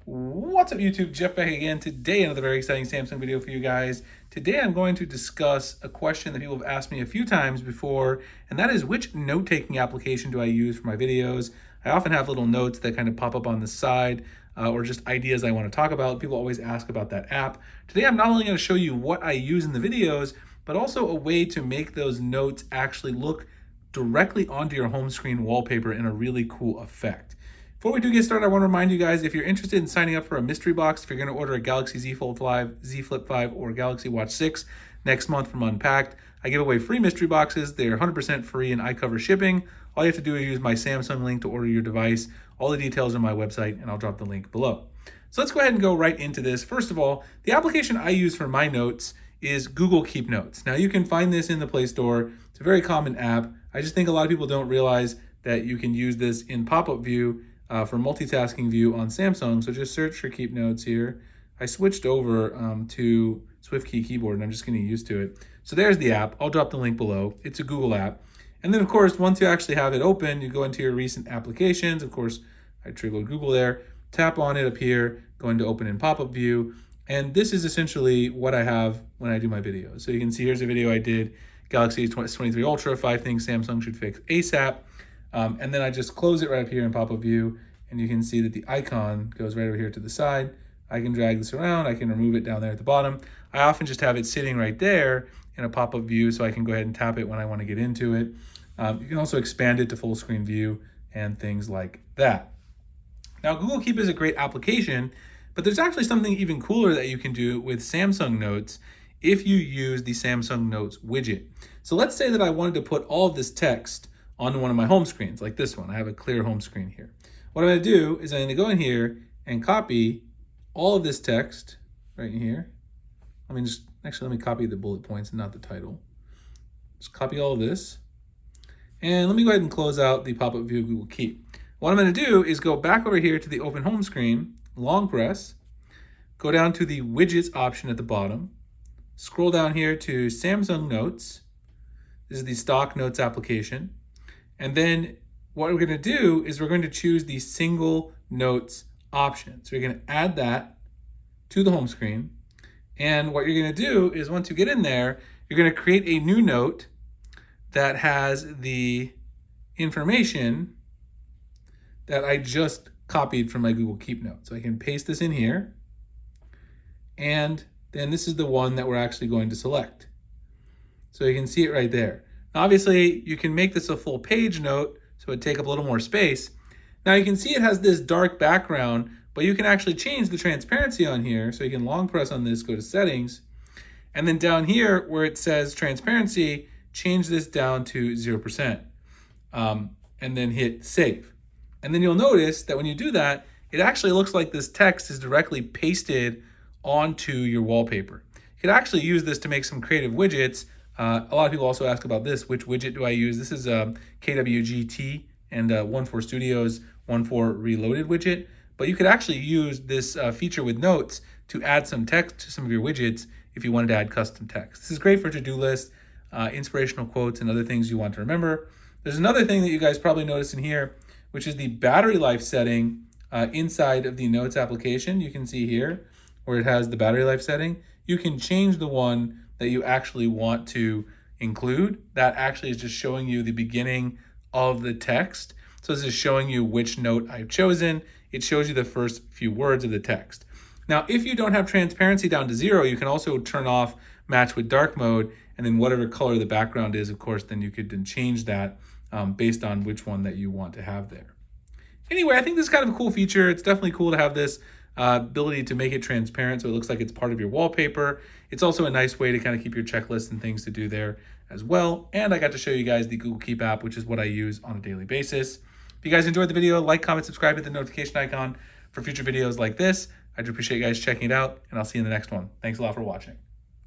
What's up YouTube, Jeff back again. Today another very exciting Samsung video for you guys. Today I'm going to discuss a question that people have asked me a few times before, and that is which note-taking application do I use for my videos? I often have little notes that kind of pop up on the side or just ideas I want to talk about. People always ask about that app. Today I'm not only going to show you what I use in the videos, but also a way to make those notes actually look directly onto your home screen wallpaper in a really cool effect. Before we do get started, I want to remind you guys, if you're interested in signing up for a mystery box, if you're going to order a Galaxy Z Fold 5, Z Flip 5, or Galaxy Watch 6 next month from Unpacked, I give away free mystery boxes. They're 100% free and I cover shipping. All you have to do is use my Samsung link to order your device. All the details are on my website, and I'll drop the link below. So let's go ahead and go right into this. First of all, the application I use for my notes is Google Keep Notes. Now, you can find this in the Play Store. It's a very common app. I just think a lot of people don't realize that you can use this in pop-up view for multitasking view on Samsung. So just search for Keep Notes here. I switched over to SwiftKey keyboard and I'm just getting used to it. So there's the app. I'll drop the link below. It's a Google app. And then of course, once you actually have it open, you go into your recent applications. Of course, I triggered Google there, tap on it up here, go into open in pop-up view. And this is essentially what I have when I do my videos. So you can see here's a video I did, Galaxy S23 Ultra, 5 things Samsung should fix ASAP. And then I just close it right up here in pop-up view, and you can see that the icon goes right over here to the side. I can drag this around, I can remove it down there at the bottom. I often just have it sitting right there in a pop-up view so I can go ahead and tap it when I want to get into it. You can also expand it to full screen view and things like that. Now, Google Keep is a great application, but there's actually something even cooler that you can do with Samsung Notes if you use the Samsung Notes widget. So let's say that I wanted to put all of this text onto one of my home screens, like this one. I have a clear home screen here. What I'm gonna do is I'm gonna go in here and copy all of this text right in here. Let me copy the bullet points and not the title. Just copy all of this. And let me go ahead and close out the pop-up view of Google Keep. What I'm gonna do is go back over here to the open home screen, long press, go down to the widgets option at the bottom, scroll down here to Samsung Notes. This is the stock notes application. And then what we're going to do is we're going to choose the single notes option. So you're going to add that to the home screen. And what you're going to do is once you get in there, you're going to create a new note that has the information that I just copied from my Google Keep note. So I can paste this in here. And then this is the one that we're actually going to select. So you can see it right there. Now, obviously, you can make this a full page note, so it'd take up a little more space. Now you can see it has this dark background, but you can actually change the transparency on here. So you can long press on this, go to settings, and then down here where it says transparency, change this down to 0%, and then hit save. And then you'll notice that when you do that, it actually looks like this text is directly pasted onto your wallpaper. You could actually use this to make some creative widgets. A lot of people also ask about this. Which widget do I use? This is a KWGT and 1.4 Studios 1.4 Reloaded widget. But you could actually use this feature with notes to add some text to some of your widgets if you wanted to add custom text. This is great for to-do lists, inspirational quotes, and other things you want to remember. There's another thing that you guys probably noticed in here, which is the battery life setting inside of the Notes application. You can see here where it has the battery life setting. You can change the one that you actually want to include. That actually is just showing you the beginning of the text. So this is showing you which note I've chosen. It shows you the first few words of the text. Now, if you don't have transparency down to 0, you can also turn off match with dark mode, and then whatever color the background is, of course, then you could then change that based on which one that you want to have there. Anyway, I think this is kind of a cool feature. It's definitely cool to have this ability to make it transparent so it looks like it's part of your wallpaper. It's also a nice way to kind of keep your checklist and things to do there as well. And I got to show you guys the Google Keep app, which is what I use on a daily basis. If you guys enjoyed the video, like, comment, subscribe, hit the notification icon for future videos like this. I'd appreciate you guys checking it out, and I'll see you in the next one. Thanks a lot for watching.